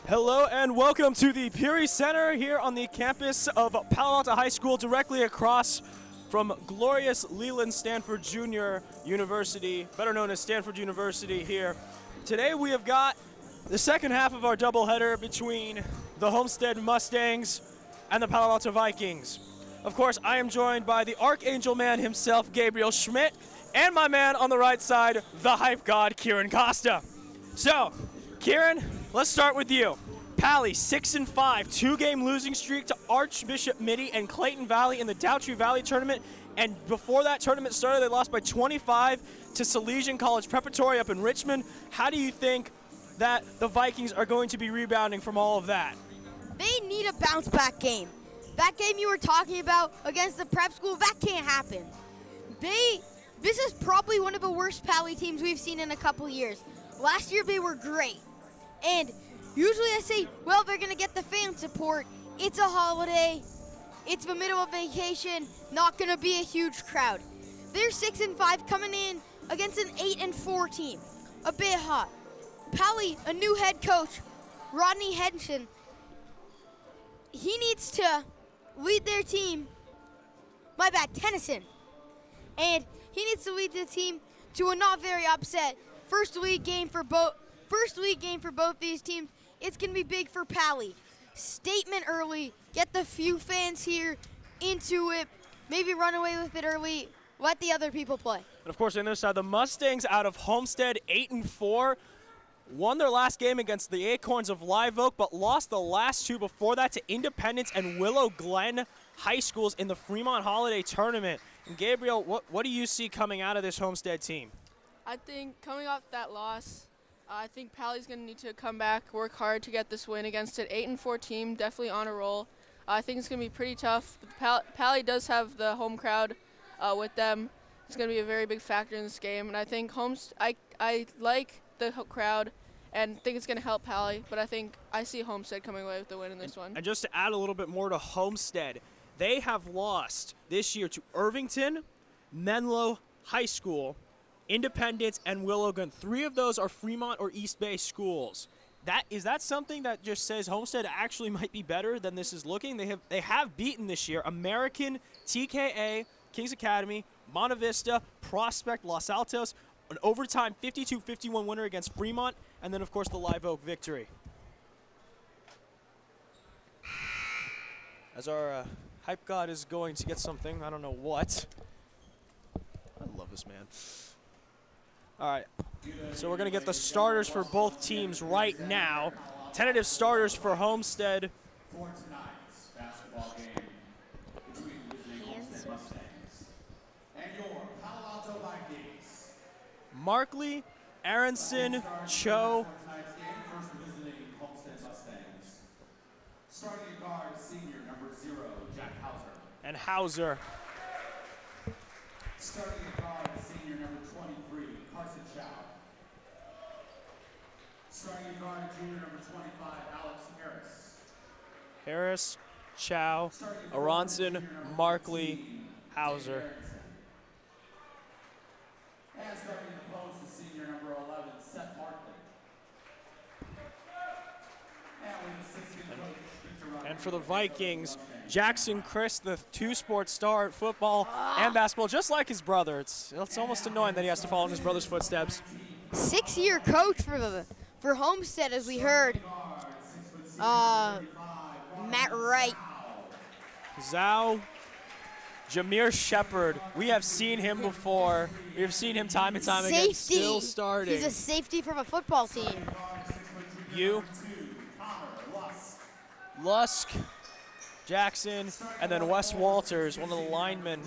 Hello and welcome to the Peary Center here on the campus of Palo Alto High School, directly across from glorious Leland Stanford Junior University, better known as Stanford University here. Today we have got the second half of our doubleheader between the Homestead Mustangs and the Palo Alto Vikings. Of course, I am joined by the Archangel man himself, Gabriel Schmidt, and my man on the right side, the hype god, Kieran Costa. So, Kieran, let's start with you. Paly, 6-5, 2-game losing streak to Archbishop Mitty and Clayton Valley in the Doubttree Valley tournament. And before that tournament started, they lost by 25 to Salesian College Preparatory up in Richmond. How do you think that the Vikings are going to be rebounding from all of that? They need a bounce back game. That game you were talking about against the prep school, that can't happen. This is probably one of the worst Paly teams we've seen in a couple years. Last year they were great. And usually I say, well, they're going to get the fan support. It's a holiday. It's the middle of vacation. Not going to be a huge crowd. They're 6-5 coming in against an 8-4 team. A bit hot. Paly, a new head coach, Rodney Henson, he needs to lead their team. Tennyson. And he needs to lead the team to a not very upset first league game for both these teams. It's going to be big for Paly. Statement early, get the few fans here into it, maybe run away with it early, let the other people play. And of course, on the other side, the Mustangs out of Homestead, 8-4, won their last game against the Acorns of Live Oak, but lost the last two before that to Independence and Willow Glen High Schools in the Fremont Holiday Tournament. And Gabriel, what do you see coming out of this Homestead team? I think coming off that loss, I think Paly's going to need to come back, work hard to get this win against an 8-4 team, definitely on a roll. I think it's going to be pretty tough. Paly does have the home crowd with them. It's going to be a very big factor in this game, and I think I like the crowd and think it's going to help Paly, but I see Homestead coming away with the win in this one. And just to add a little bit more to Homestead, they have lost this year to Irvington, Menlo High School, Independence, and Willow Glen. 3 of those are Fremont or East Bay schools. Is that something that just says Homestead actually might be better than this is looking? They have beaten this year American, TKA, Kings Academy, Monte Vista, Prospect, Los Altos, an overtime 52-51 winner against Fremont, and then of course the Live Oak victory. As our hype god is going to get something, I don't know what. I love this man. All right, so we're going to get the starters for both teams right now. Tentative starters for Homestead. For tonight's basketball game between the Homestead Mustangs and your Palo Alto Vikings. Markley, Aronson, Cho. For tonight's game, first visiting Homestead Mustangs. Starting at guard, senior number 0, Jack Hauser. And Hauser. Starting at guard, senior number 23, Carson Chow. Starting at guard, junior number 25, Alex Harris. Harris, Chow, Aronson, Markley, Hauser. And starting in the post, the senior number 11, Seth Markley. And with the 6th coach, Victor Rodriguez. And for the Vikings, Jackson Chris, the 2-sport star at football and basketball, just like his brother. It's almost annoying that he has to follow in his brother's footsteps. 6-year coach for Homestead, as we heard. Matt Wright. Zhao, Jameer Shepard. We have seen him before. We have seen him time and time again, still starting. He's a safety from a football team. Lusk, Jackson, and then Wes Walters, one of the linemen.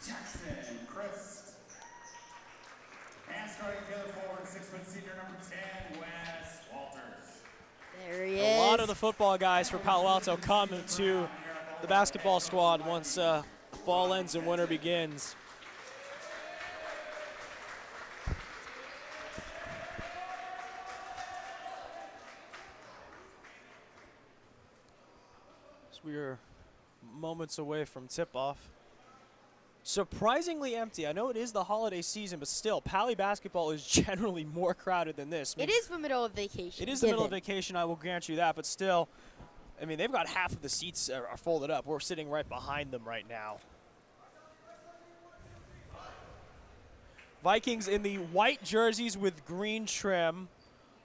Jackson, Chris. And starting together forward, 6-foot senior number 10, Wes Walters. There he is. A lot of the football guys for Palo Alto come to the basketball squad once fall ends and winter begins. So we are moments away from tip-off. surprisingly empty. I know it is the holiday season, but still, Paly basketball is generally more crowded than this. I mean, It is the middle of vacation. it is the middle of vacation, I will grant you that, but still, I mean, they've got half of the seats are folded up. We're sitting right behind them right now. Vikings in the white jerseys with green trim.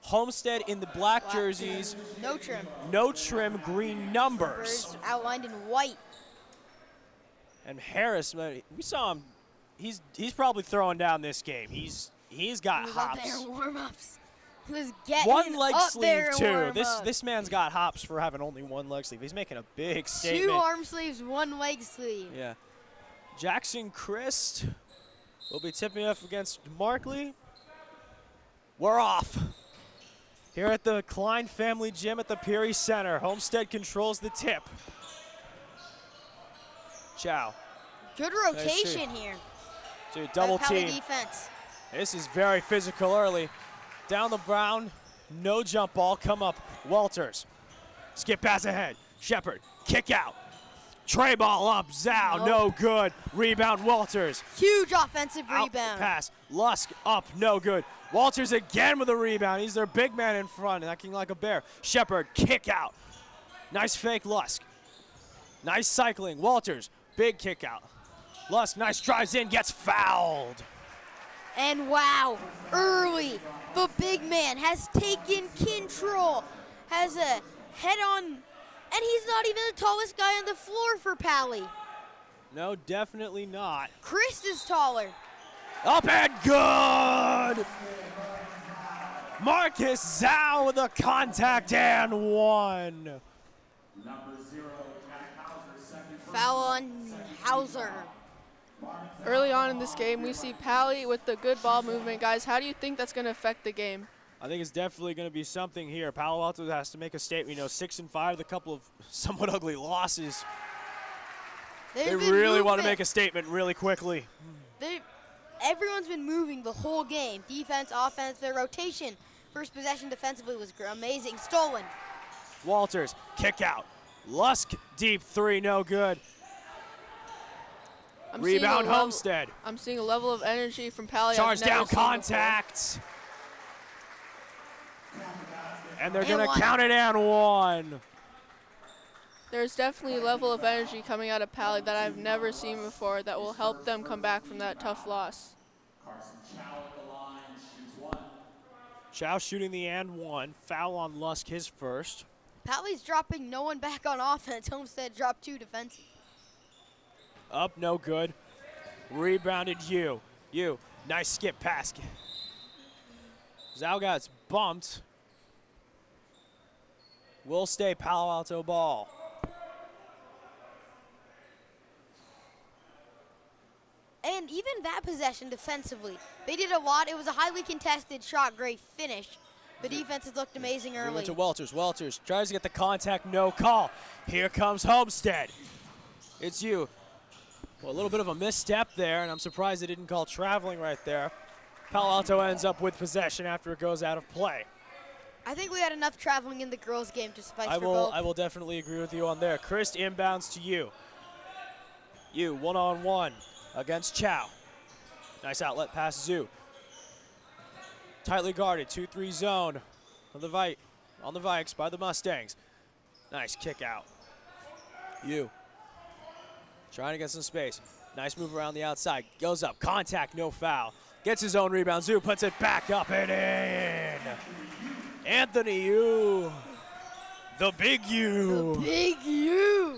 Homestead in the black jerseys. No trim. No trim, green numbers. Numbers outlined in white. And Harris, man, we saw him. He's probably throwing down this game. He's got He was up there hops. in warm-ups. He was getting One leg up sleeve there in too. warm-ups. This man's got hops for having only one leg sleeve. He's making a big 2 statement. arm sleeves, 1 leg sleeve. Yeah. Jackson Christ will be tipping off against Markley. We're off. Here at the Klein Family Gym at the Peary Center, Homestead controls the tip. Chow. Good rotation here. Dude, double by Paly team. defense. This is very physical early. Down the brown, no jump ball, come up, Walters. Skip pass ahead, Shepard, kick out. Tray ball up, Zhao, Nope. no good. Rebound, Walters. Huge offensive Out rebound. pass, Lusk up, no good. Walters again with a rebound. He's their big man in front, acting like a bear. Shepard, kick out. Nice fake, Lusk. Nice cycling, Walters, big kick out. Lusk, nice drives in, gets fouled. And wow, early, the big man has taken control, has a head on, and he's not even the tallest guy on the floor for Paly. No, definitely not. Chris is taller. Up and good! Marcus Zhao with a contact and one. Number 0, Jack Hauser, second. Foul on Hauser. Early on in this game, we see Paly with the good ball movement. Guys, how do you think that's going to affect the game? I think it's definitely going to be something here. Palo Alto has to make a statement. You know, 6-5, the couple of somewhat ugly losses. They really want to make a statement really quickly. Everyone's been moving the whole game. Defense, offense, their rotation. First possession defensively was amazing. Stolen. Walters, kick out. Lusk, deep three, no good. Rebound, Homestead. I'm seeing a level of energy from Paly. Charge I've never down, seen before. contact. And they're And going to one. count it and one. There's definitely a level of energy coming out of Paly that I've never seen before that will help them come back from that tough loss. Carson Chow at the line, shoots 1. Chow shooting the and one. Foul on Lusk, his first. Paly's dropping no one back on offense. Homestead dropped 2 defensive. Up, no good. Rebounded you. Nice skip pass. Zhao gets bumped. Will stay Palo Alto ball. And even that possession defensively, they did a lot. It was a highly contested shot, great finish. The defense has looked amazing We early. went to Walters. Walters tries to get the contact, no call. Here comes Homestead. It's you. Well, a little bit of a misstep there, and I'm surprised they didn't call traveling right there. Palo Alto ends up with possession after it goes out of play. I think we had enough traveling in the girls' game to suffice I for both. will definitely agree with you on there. Chris inbounds to you. You one-on-one against Chow. Nice outlet pass, Zhu. Tightly guarded, 2-3 zone on the Vikes by the Mustangs. Nice kick out. You. Trying to get some space. Nice move around the outside. Goes up, contact, no foul. Gets his own rebound. Zhu puts it back up and in. Anthony Yu. The big U. Big U.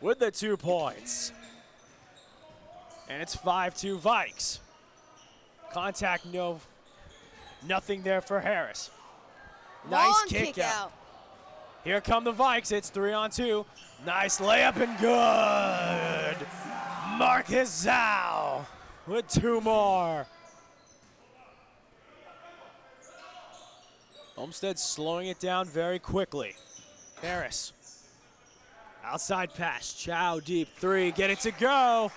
With the 2 points. And it's 5-2 Vikes. Contact, nothing there for Harris. Nice Long kick out. Here come the Vikes. It's 3-on-2. Nice layup and good. Marcus Zhao with 2 more. Homestead slowing it down very quickly. Harris. Outside pass. Chow deep 3. Get it to go.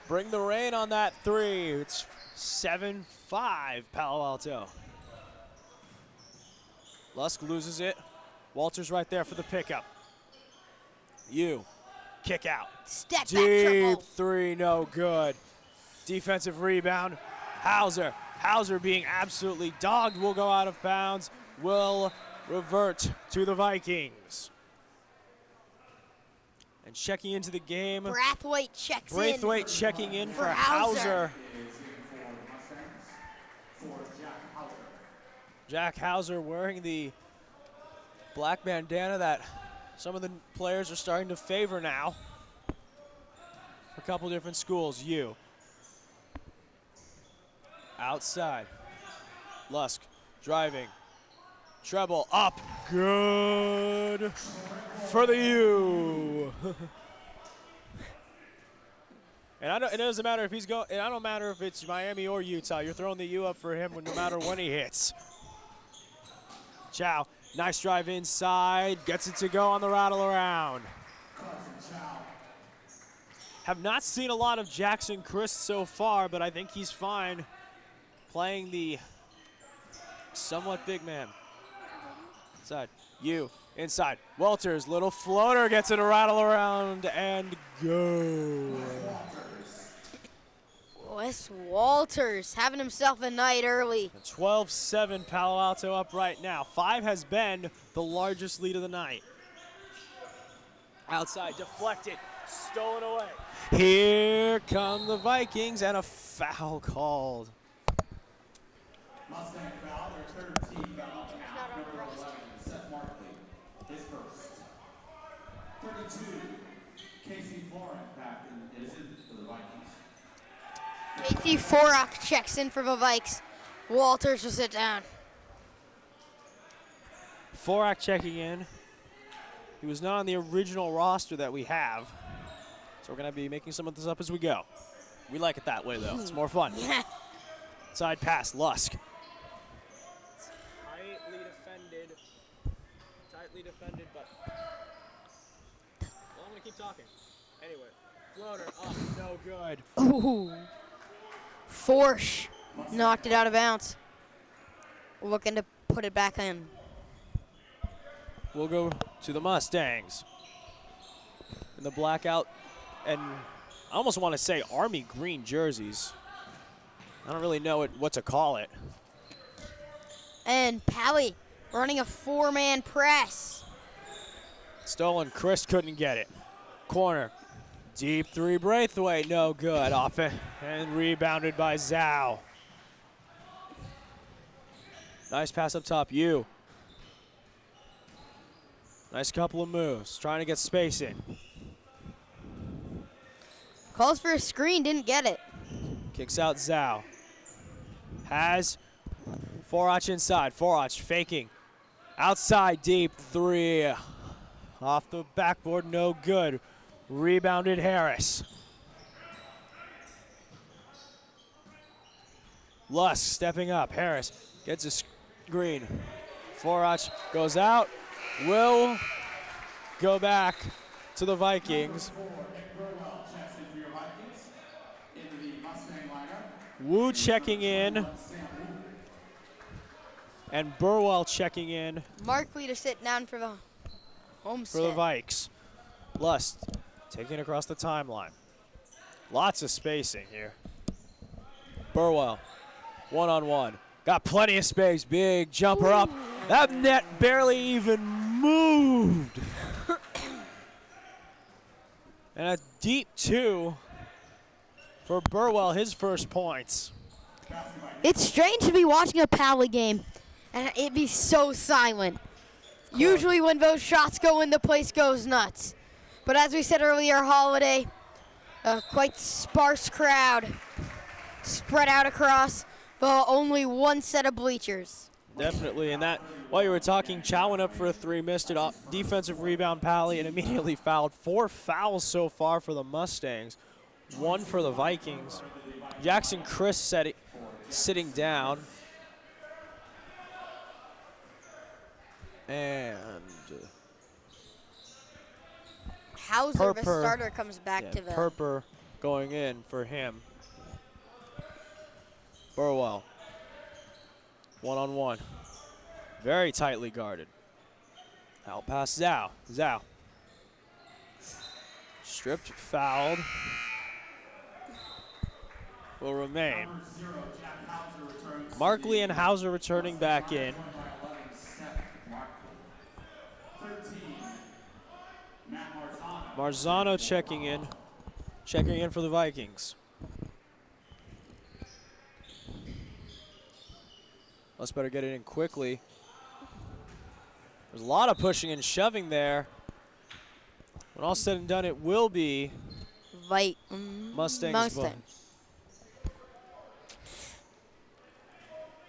Bring the rain on that 3. It's 7-5 Palo Alto. Lusk loses it. Walters right there for the pickup. You. Kick out. Step back Deep triple. three, no good. Defensive rebound. Hauser. Hauser being absolutely dogged will go out of bounds. Will revert to the Vikings. And checking into the game. Braithwaite checks in. Braithwaite checking in for for Hauser. Hauser. Jack Hauser wearing the black bandana that some of the players are starting to favor now. A couple different schools. You. Outside. Lusk driving. Treble up. Good for the U. And it doesn't matter if he's going. And I don't matter if it's Miami or Utah. You're throwing the U up for him no matter when he hits. Chow, nice drive inside, gets it to go on the rattle around. Have not seen a lot of Jackson Christ so far, but I think he's fine playing the somewhat big man. Inside, you, inside. Walters, little floater, gets it to rattle around and go. Wes Walters having himself a night early. 12-7 Palo Alto up right now. 5 has been the largest lead of the night. Outside, deflected, stolen away. Here come the Vikings and a foul called. Mustang foul, their third team foul. Number 11, Seth Markley, his first. 32, Casey Florent back is in for the Vikings. JT Forak checks in for the Vikes. Walters will sit down. Forak checking in. He was not on the original roster that we have. So we're going to be making some of this up as we go. We like it that way, though. It's more fun. Yeah. Side pass, Lusk. Tightly defended, but well, I'm going to keep talking. Anyway, floater up, no good. Ooh. Forsh knocked it out of bounds. Looking to put it back in. We'll go to the Mustangs. In the blackout, and I almost want to say army green jerseys. I don't really know what to call it. And Paly running a 4-man press. Stolen, Chris couldn't get it. Corner, deep three, Braithwaite, no good. Off it, and rebounded by Zhao. Nice pass up top, you. Nice couple of moves, trying to get space in. Calls for a screen, didn't get it. Kicks out Zhao. Has Forach inside. Forach faking. Outside deep three. Off the backboard, no good. Rebounded Harris. Lusk stepping up. Harris gets a screen. Forach goes out. Will go back to the Vikings. Wu checking in. And Burwell checking in Markley to sit down for the Homestead. for the Vikes. Lust taking across the timeline. Lots of spacing here. Burwell, one-on-one. Got plenty of space. Big jumper up. That net barely even moved. And a deep two for Burwell, his first points. It's strange to be watching a Paly game and it be so silent. Usually when those shots go in, the place goes nuts. But as we said earlier, Holiday, a quite sparse crowd spread out across only one set of bleachers. Definitely, and that, while you were talking, Chow went up for a three, missed it off. Defensive rebound, Paly, and immediately fouled. 4 fouls so far for the Mustangs, 1 for the Vikings. Jackson Chris sitting down. And Hauser, the starter, comes back to the... Perper going in for him. Burwell, one-on-one. Very tightly guarded. Out past Zhao. Zhao Stripped, fouled. Will remain. Markley and Hauser returning back in. Marzano checking in for the Vikings. Let's better get it in quickly. There's a lot of pushing and shoving there. When all said and done, it will be Mustang's ball. I'm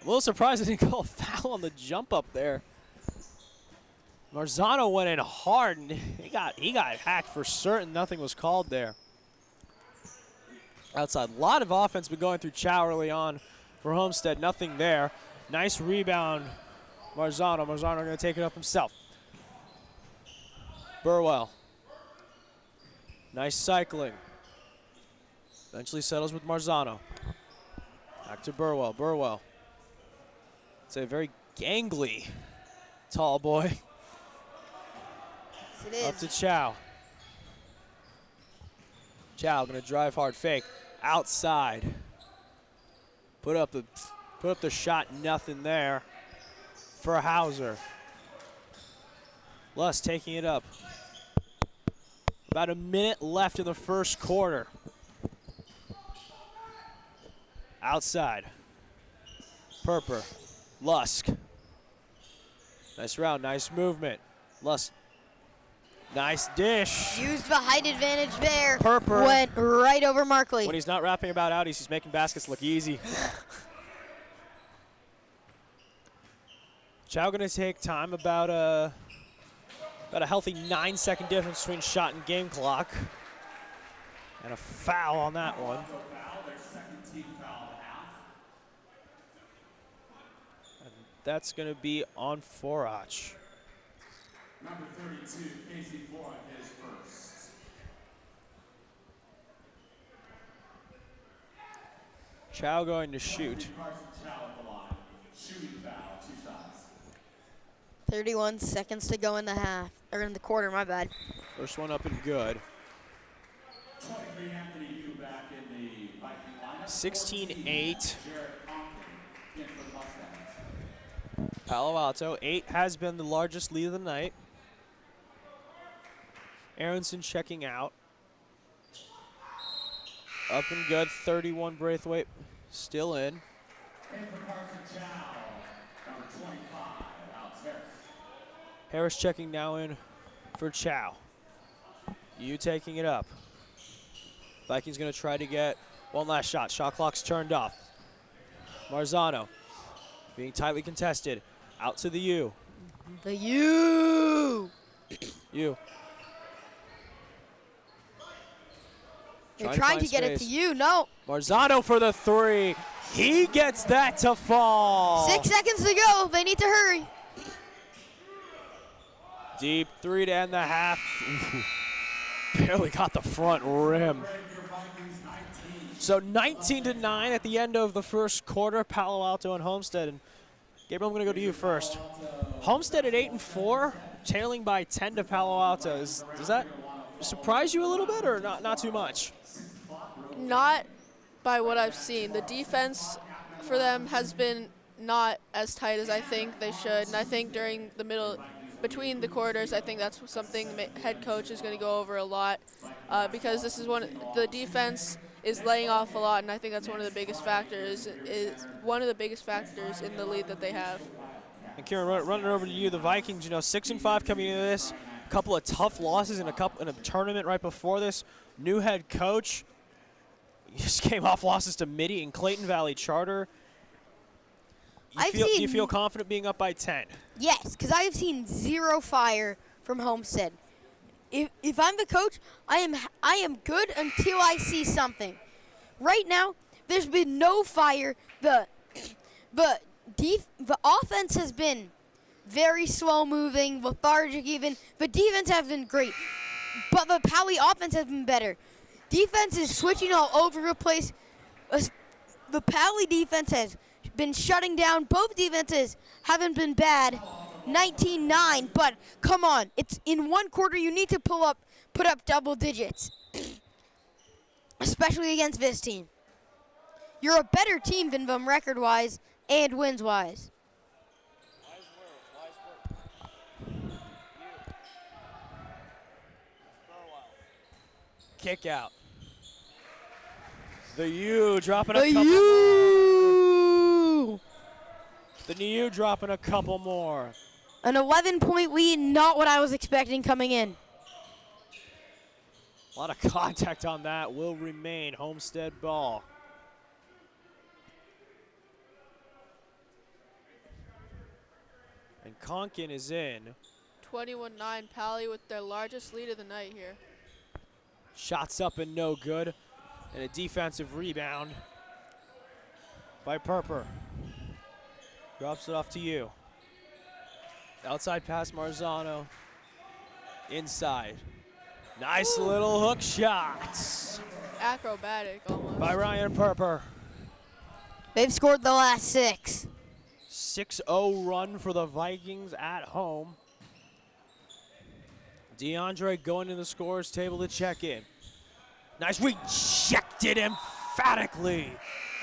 a little surprised they didn't call a foul on the jump up there. Marzano went in hard, and he got hacked for certain. Nothing was called there. Outside, a lot of offense been going through Chow early on for Homestead. Nothing there. Nice rebound, Marzano. Marzano going to take it up himself. Burwell. Nice cycling. Eventually settles with Marzano. Back to Burwell. Burwell. It's a very gangly, tall boy. It is. Up to Chow. Chow gonna drive hard, fake, outside. Put up the shot, nothing there for Hauser. Luss taking it up. About a minute left in the first quarter. Outside. Purper. Lusk. Nice round, nice movement. Lusk. Nice dish. Used the height advantage there. Purper. Went right over Markley. When he's not rapping about outies, he's making baskets look easy. Chow gonna take time, about a healthy 9-second difference between shot and game clock. And a foul on that one. And that's gonna be on Forach. Number 32, Casey Florent is first. Chow going to shoot. Shooting foul, 2 shots. 31 seconds to go in the half, or in the quarter, my bad. First one up and good. 23, Anthony Yu back in the Viking lineup. 16-8. Jared Compton in for the Mustangs. Palo Alto. 8 has been the largest lead of the night. Aronson checking out. Up and good. 31 Braithwaite still in. In for Carson Chow, number 25, Alex Harris. Harris checking now in for Chow. You taking it up. Vikings going to try to get one last shot. Shot clock's turned off. Marzano being tightly contested. Out to the U. The U. U. They're trying to get it to you. No. Marzano for the 3. He gets that to fall. 6 seconds to go. They need to hurry. Deep 3 to end the half. Barely got the front rim. So 19-9 at the end of the first quarter. Palo Alto and Homestead. And Gabriel, I'm going to go to you first. Homestead at 8-4, trailing by 10 to Palo Alto. Does that surprise you a little bit, or not too much? Not by what I've seen. The defense for them has been not as tight as I think they should. And I think during the middle, between the quarters, I think that's something the head coach is going to go over a lot because this is the defense is laying off a lot, and I think that's one of the biggest factors. Is one of the biggest factors in the lead that they have. And Kieran, running over to you, the Vikings, 6-5 coming into this. A couple of tough losses in a tournament right before this. New head coach. Just came off losses to Mitty and Clayton Valley Charter. Do you feel confident being up by 10? Yes, because I have seen zero fire from Homestead. If I'm the coach, I am good until I see something. Right now, there's been no fire. The offense has been very slow moving, lethargic even, but defense has been great. But the Paly offense has been better. Defense is switching all over the place. The Paly defense has been shutting down. Both defenses haven't been bad. 19-9, but come on. It's in one quarter you need to pull put up double digits, especially against this team. You're a better team than them record-wise and wins-wise. Kick out. The U dropping a The couple. U! The U dropping a couple more. An 11-point lead, not what I was expecting coming in. A lot of contact on that. Will remain Homestead ball. And Conkin is in. 21-9 Paly with their largest lead of the night here. Shots up and no good. And a defensive rebound by Perper. Drops it off to you. Outside pass Marzano. Inside. Nice little hook shots Acrobatic almost. by Ryan Perper. They've scored the last 6. 6-0 run for the Vikings at home. DeAndre going to the scorer's table to check in. Nice, rejected emphatically.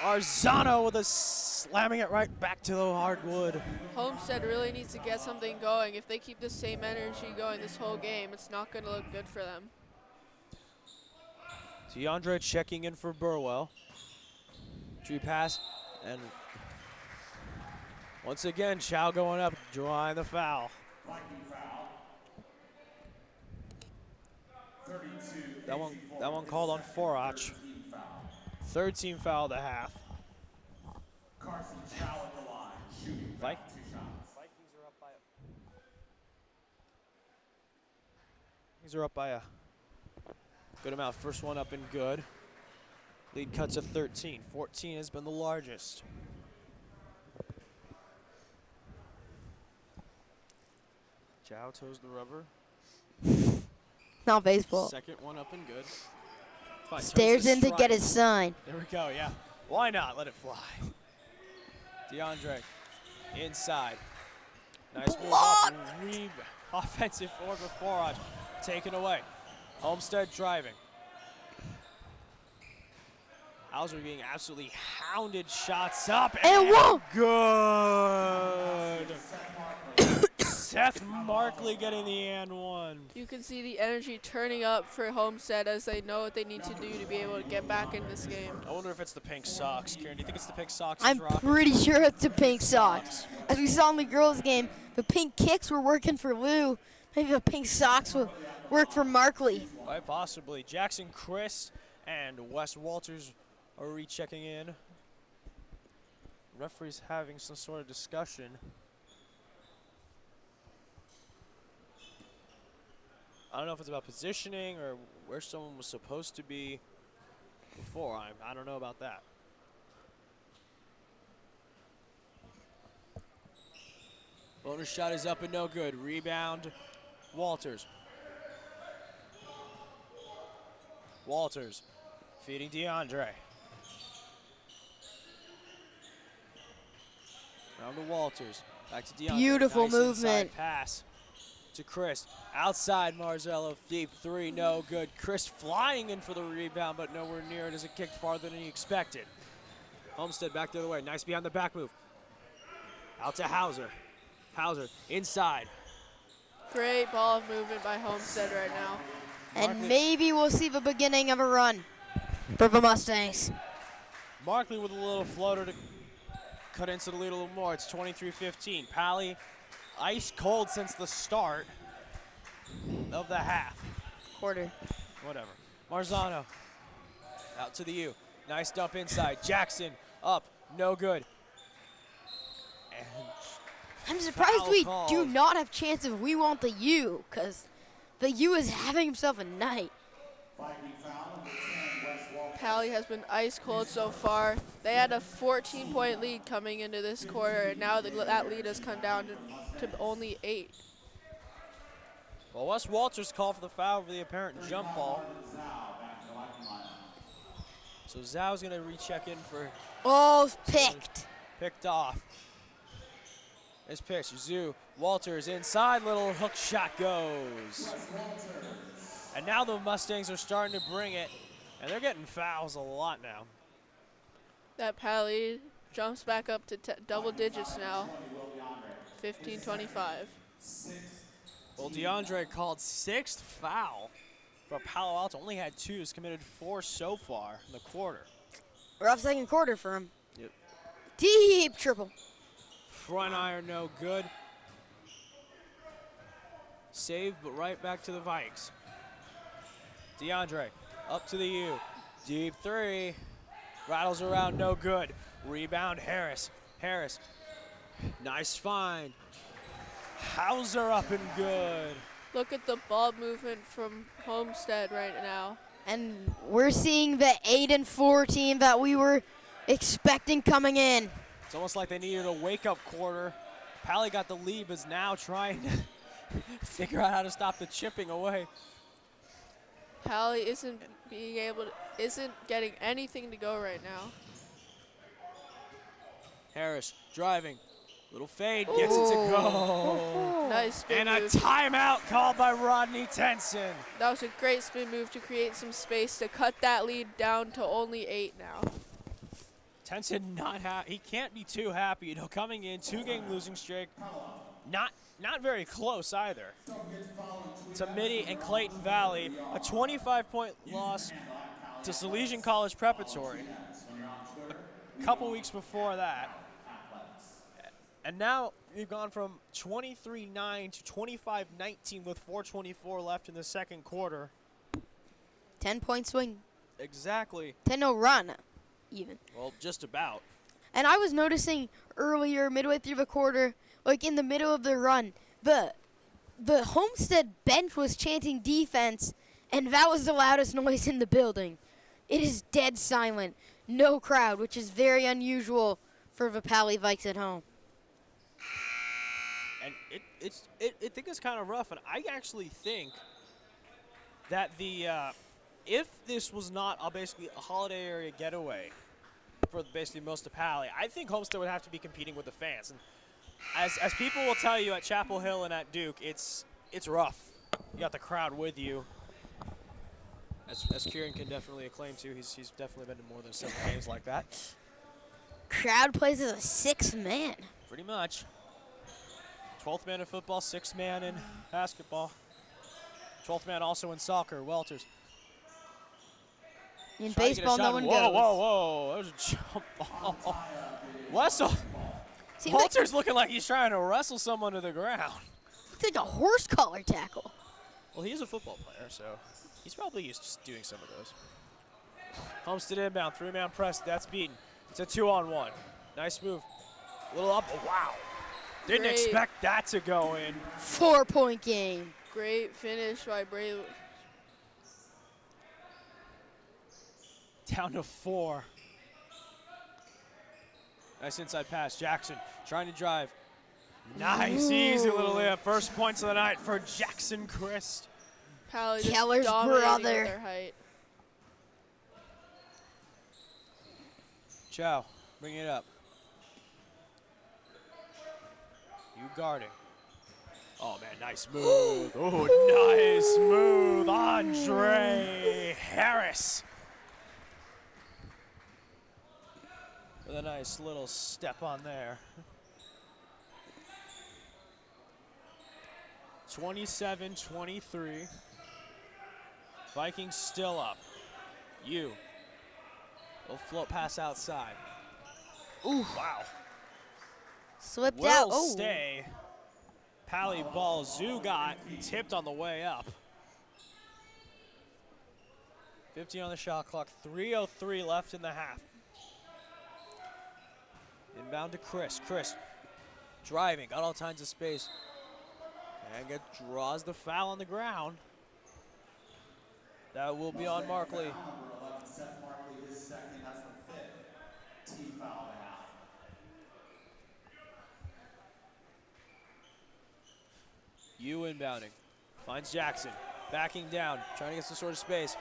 Marzano with a slamming it right back to the hardwood. Homestead really needs to get something going. If they keep the same energy going this whole game, it's not going to look good for them. DeAndre checking in for Burwell. Tree pass, and once again, Chow going up, drawing the foul. That one called on Forach. Third team foul of the half. Carson Chow at the line, shooting foul, 2 shots. Vikings are up by a good amount. First one up and good. Lead cuts to 13. 14 has been the largest. Chow toes the rubber. Not baseball. Second one up and good. Fine, Stares toes the in to strike. get his sign. There we go, yeah. Why not? Let it fly. DeAndre inside. Nice move up. Offensive forward with Forage. Taken away. Homestead driving. Hauser being absolutely hounded. Shots up. And whoa! Good. Seth Markley getting the and one. You can see the energy turning up for Homestead as they know what they need to do to be able to get back in this game. I wonder if it's the pink socks. Karen, do you think it's the pink socks? I'm pretty sure it's the pink socks. As we saw in the girls' game, the pink kicks were working for Lou. Maybe the pink socks will work for Markley. Quite possibly. Jackson Chris and Wes Walters are rechecking in. Referee's having some sort of discussion. I don't know if it's about positioning or where someone was supposed to be before. I don't know about that. Bonus shot is up and no good. Rebound, Walters. Walters feeding DeAndre. Down to Walters. Back to DeAndre. Beautiful Nice movement. inside pass to Chris. Outside Marzello. Deep three. No good. Chris flying in for the rebound, but nowhere near it as it kicked farther than he expected. Homestead back the other way. Nice behind the back move. Out to Hauser. Hauser inside. Great ball movement by Homestead right now. And maybe we'll see the beginning of a run for the Mustangs. Markley with a little floater to cut into the lead a little more. It's 23-15. Paly ice cold since the start of the half. Quarter. Whatever. Marzano out to the U. Nice dump inside. Jackson up. No good. And I'm surprised foul we called. do not have chance if we want the U, because the U is having himself a night. Paly has been ice cold so far. They had a 14-point lead coming into this quarter, and now that lead has come down to only 8. Well, Wes Walters called for the foul for the apparent jump ball. So Zhou's going to recheck in for Oh, picked. picked off. This pitch, Zoo, Walters inside, little hook shot goes. And now the Mustangs are starting to bring it, and they're getting fouls a lot now. That Paly jumps back up to double digits now. 15-25. Well, DeAndre called 6th foul for Palo Alto. Only had 2. He's committed 4 so far in the quarter. Rough second quarter for him. Yep. Deep triple. Front iron, no good. Save, but right back to the Vikes. DeAndre, up to the U. Deep 3. Rattles around, no good. Rebound, Harris. Harris, nice find. Hauser up and good. Look at the ball movement from Homestead right now. And we're seeing the 8-4 team that we were expecting coming in. It's almost like they needed a wake-up quarter. Paly got the lead, but is now trying to figure out how to stop the chipping away. Paly isn't getting anything to go right now. Harris driving. Little fade, gets it to go. Nice spin And a move. timeout called by Rodney Tenson. That was a great spin move to create some space to cut that lead down to only 8 now. Tenson he can't be too happy. You know, coming in, 2-game losing streak. Not very close either. To Mitty and Clayton Valley, a 25-point loss to Salesian College Preparatory. A couple weeks before that. And now you've gone from 23-9 to 25-19 with 4:24 left in the second quarter. 10-point swing. Exactly. 10-0 run, even. Well, just about. And I was noticing earlier, midway through the quarter, like in the middle of the run, the Homestead bench was chanting defense, and that was the loudest noise in the building. It is dead silent. No crowd, which is very unusual for the Paly Vikes at home. And I think it's kind of rough, and I actually think that if this was not basically a holiday area getaway for basically most of Paly, I think Homestead would have to be competing with the fans. And as people will tell you at Chapel Hill and at Duke, it's rough. You got the crowd with you. As Kieran can definitely acclaim to, he's definitely been in more than 7 games like that. Crowd plays as a 6th man. Pretty much. 12th man in football, 6th man in basketball. 12th man also in soccer, Welters. In Trying to get a baseball, shot. no one Whoa, goes. whoa. That was a jump ball. Wessel. Seems like, Walter's looking like he's trying to wrestle someone to the ground. looks like a horse collar tackle. Well, he is a football player, so he's probably used to doing some of those. Homestead inbound, 3-man press. That's beaten. It's a 2-on-1. Nice move. A little up. Oh, wow. Didn't Great. expect that to go in. 4-point game. Great finish by Braylon. Down to 4. Nice inside pass. Jackson trying to drive. Nice, easy little layup. First points of the night for Jackson Christ. Paly just Keller's dominating with brother. their height. Chow, bring it up. You guarding. Oh, man, nice move. Oh, nice move. Andre Harris. With a nice little step on there. 27-23. Vikings still up. You. Little float pass outside. Ooh, wow. Slipped Will out. Oh, stay. Paly ball. Zoo got tipped on the way up. 15 on the shot clock. 3:03 left in the half. Inbound to Chris. Chris driving. Got all kinds of space. And draws the foul on the ground. That will be on Markley. Seth Markley is second. That's the 5th team foul of the half. You inbounding. Finds Jackson. Backing down. Trying to get some sort of space.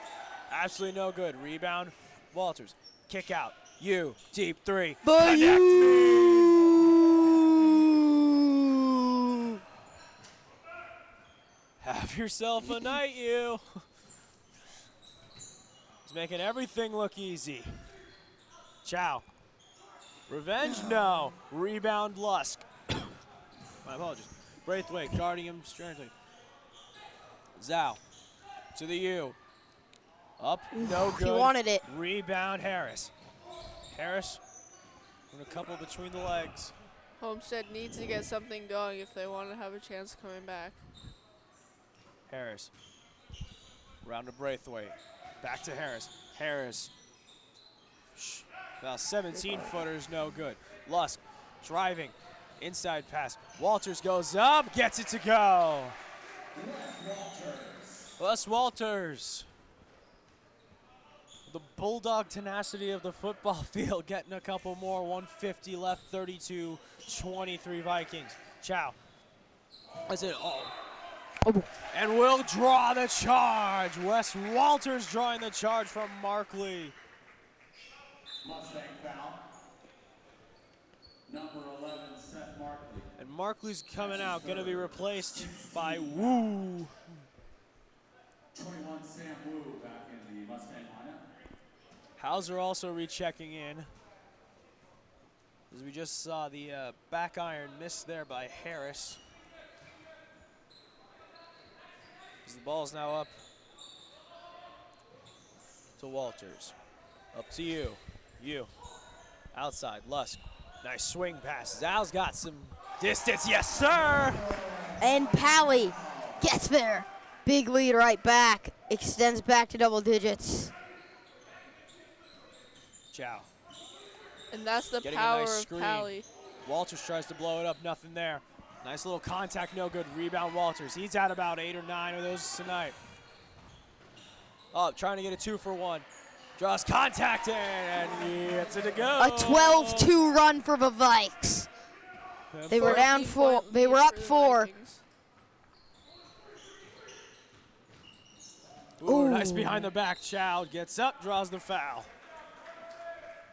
Absolutely no good. Rebound. Walters. Kick out. You. Deep 3. But Connect you. Have yourself a night, you. He's making everything look easy. Chow. Revenge? No. Rebound, Lusk. My apologies. Braithwaite guarding him strangely. Zhao to the U. Up, no good. He wanted it. Rebound, Harris. Harris with a couple between the legs. Homestead needs to get something going if they want to have a chance coming back. Harris. Round to Braithwaite. Back to Harris. Harris. About 17-footers, no good. Lusk driving. Inside pass. Walters goes up, gets it to go. Les Walters. The bulldog tenacity of the football field, getting a couple more. 150 left, 32-23 Vikings. Chow. That's it. And will draw the charge. Wes Walters drawing the charge from Markley. Mustang foul. Number 11, Seth Markley. And Markley's coming out, going to be replaced by Wu. 21, Sam Wu back in the Mustang lineup. Hauser also rechecking in. As we just saw the back iron missed there by Harris. As the ball's now up to Walters. Up to you. You. Outside, Lusk. Nice swing pass. Zal's got some distance. Yes, sir! And Paly gets there. Big lead right back. Extends back to double digits. Chow. And that's the Getting a power nice of screen. Paly. Walters tries to blow it up. Nothing there. Nice little contact. No good. Rebound, Walters. He's at about 8 or 9 of those tonight. Oh, trying to get a 2-for-1. Draws contact in, and he gets it to go. A 12-2 run for the Vikes. They were down 4. They were up 4. Ooh, nice behind the back. Chow gets up, draws the foul.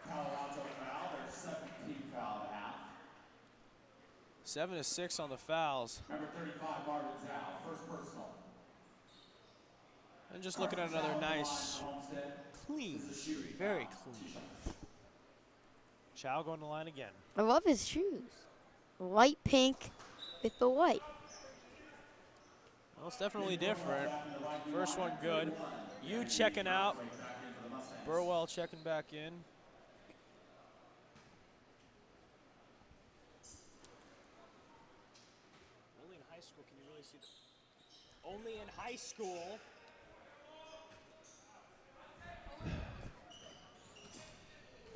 Palo Alto foul, their 17th foul of the half. 7 to 6 on the fouls. Number 35, Marvin Zhao, first personal. And just looking at another nice, clean shooting. Very clean. Chow going to the line again. I love his shoes. Light pink with the white. Well, it's definitely different. First one good. You checking out. Burwell checking back in. Only in high school can you really see the... Only in high school.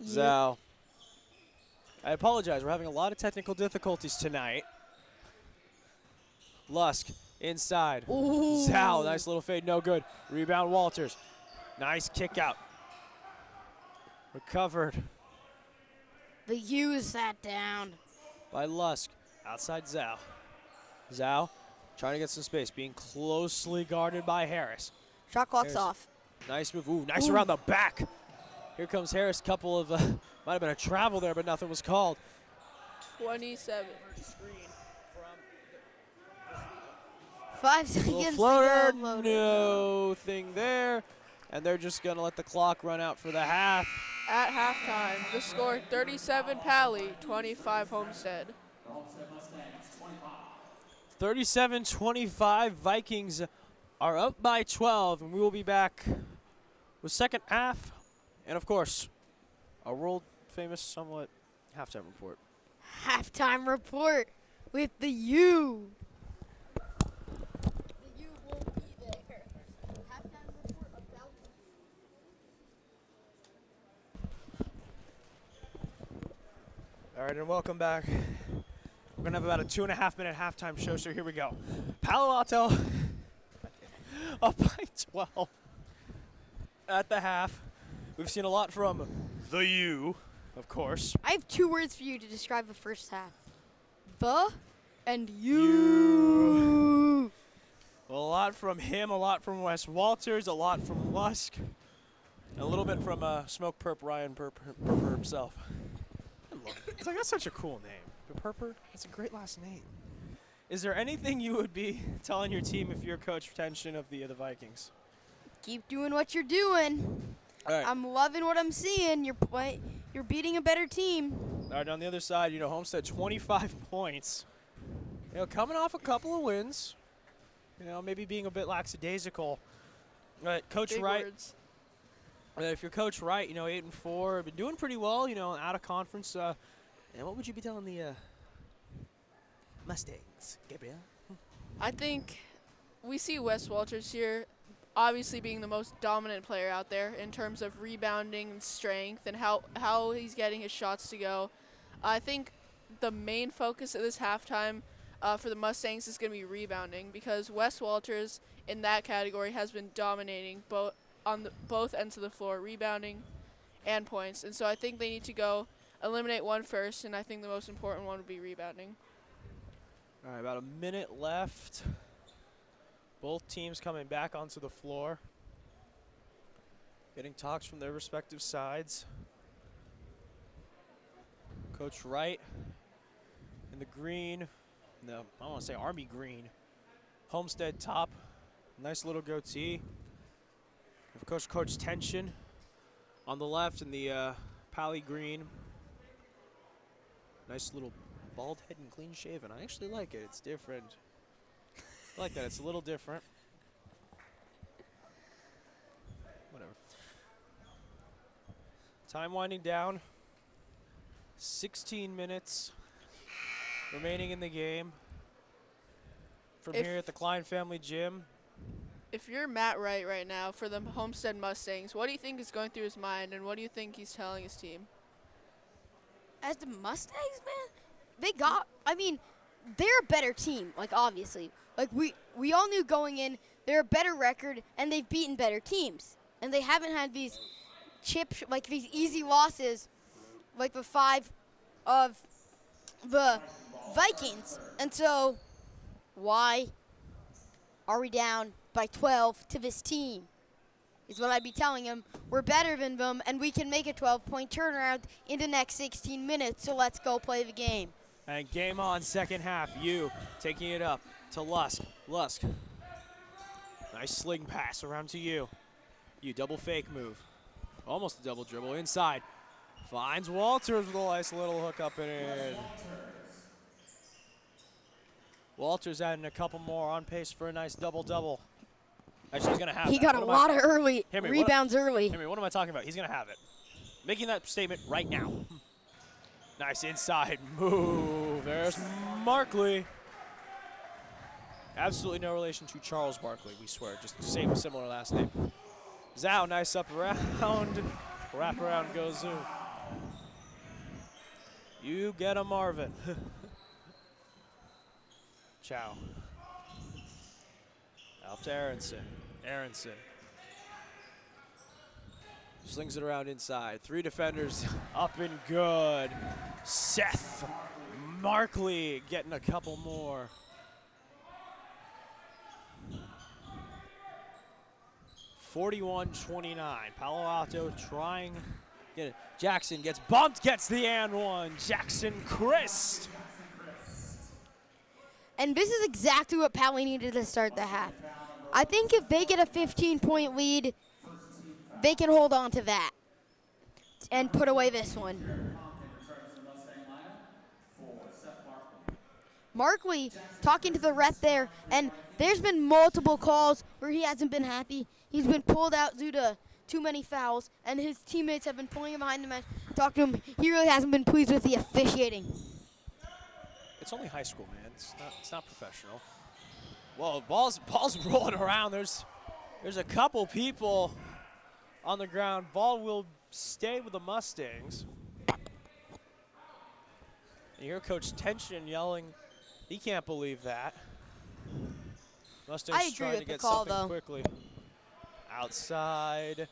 Zhao. I apologize. We're having a lot of technical difficulties tonight. Lusk inside. Ooh. Zhao, nice little fade, no good. Rebound, Walters. Nice kick out. Recovered The U sat down. by Lusk. Outside Zhao. Zhao trying to get some space, being closely guarded by Harris. Shot clock's Harris. off. Nice move. Ooh, nice Ooh. around the back. Here comes Harris. Couple of, might have been a travel there, but nothing was called. 27. 5 Little seconds to floater, go. Floater. no thing there. And they're just going to let the clock run out for the half. At halftime, the score 37 Paly, 25 Homestead. 37-25, Vikings are up by 12, and we will be back with second half, and of course, our world famous somewhat halftime report. Halftime report with the U. The U won't be there. Halftime report about All right, and welcome back. We're going to have about a 2.5-minute halftime show, so here we go. Palo Alto up by 12 at the half. We've seen a lot from the U, of course. I have 2 words for you to describe the first half. The and you. A lot from him, a lot from Wes Walters, a lot from Lusk, and a little bit from Smoke Perp Ryan Perper himself. It's like, that's such a cool name. Perper, that's a great last name. Is there anything you would be telling your team if you're coach retention of the Vikings? Keep doing what you're doing. All right. I'm loving what I'm seeing. You're beating a better team. All right, on the other side, Homestead 25 points. Coming off a couple of wins. Maybe being a bit lackadaisical. Coach Big Wright. words. If you're Coach Wright, 8-4, been doing pretty well, out of conference. And what would you be telling the Mustangs, Gabriel? I think we see Wes Walters here obviously being the most dominant player out there in terms of rebounding and strength and how he's getting his shots to go. I think the main focus of this halftime for the Mustangs is going to be rebounding because Wes Walters in that category has been dominating both ends of the floor, rebounding and points. And so I think they need to go eliminate one first, and I think the most important one would be rebounding. All right, about a minute left. Both teams coming back onto the floor. Getting talks from their respective sides. Coach Wright in the green, I don't want to say army green. Homestead top, nice little goatee. Of course, Coach Tension on the left in the Paly green. Nice little bald head and clean shaven. I actually like it. It's different. I like that. It's a little different. Whatever. Time winding down. 16 minutes remaining in the game. From here at the Klein Family Gym. If you're Matt Wright right now for the Homestead Mustangs, what do you think is going through his mind, and what do you think he's telling his team? As the Mustangs, man, they're a better team, obviously. We all knew going in, they're a better record, and they've beaten better teams. And they haven't had these these easy losses, like the 5 of the Vikings. And so, why are we down by 12 to this team? Is what I'd be telling them. We're better than them, and we can make a 12-point turnaround in the next 16 minutes, so let's go play the game. And game on, second half. You taking it up to Lusk. Lusk. Nice sling pass around to you. You double fake move. Almost a double dribble inside. Finds Walters with a nice little hook up and in. Walters adding a couple more, on pace for a nice double-double. Actually, he's going to have He that. got a lot of early rebounds early. Henry, what am I talking about? He's going to have it. Making that statement right now. Nice inside move. There's Markley. Absolutely no relation to Charles Barkley, we swear. Just same similar last name. Zhao, nice up around. Wrap around goes Zoom. You get a Marvin. Chow. Out to Aronson. Aronson. Slings it around inside. 3 defenders up and good. Seth Markley getting a couple more. (41-29). Palo Alto trying. Get it. Jackson gets bumped, gets the and one. Jackson Christ. And this is exactly what Paly needed to start the half. I think if they get a 15-point lead, they can hold on to that and put away this one. Markley talking to the ref there, and there's been multiple calls where he hasn't been happy. He's been pulled out due to too many fouls, and his teammates have been pulling him behind the bench, talking to him. He really hasn't been pleased with the officiating. It's only high school, man. It's not professional. Whoa, ball's rolling around. There's a couple people on the ground. Ball will stay with the Mustangs. And you hear Coach Tension yelling. He can't believe that. Mustangs trying to get something quickly. Outside.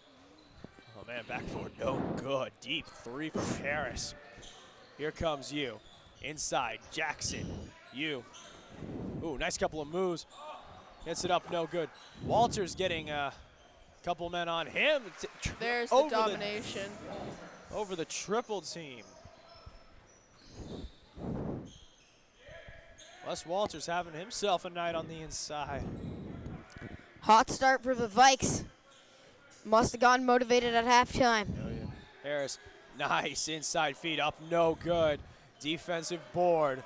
Oh man, backboard no good. Deep 3 from Harris. Here comes you. Inside, Jackson. You. Ooh, nice couple of moves. Gets it up, no good. Walters getting a couple men on him. There's the domination. Over the triple team. Wes Walters having himself a night on the inside. Hot start for the Vikes. Must have gotten motivated at halftime. Oh, yeah. Harris, nice inside feed up, no good. Defensive board.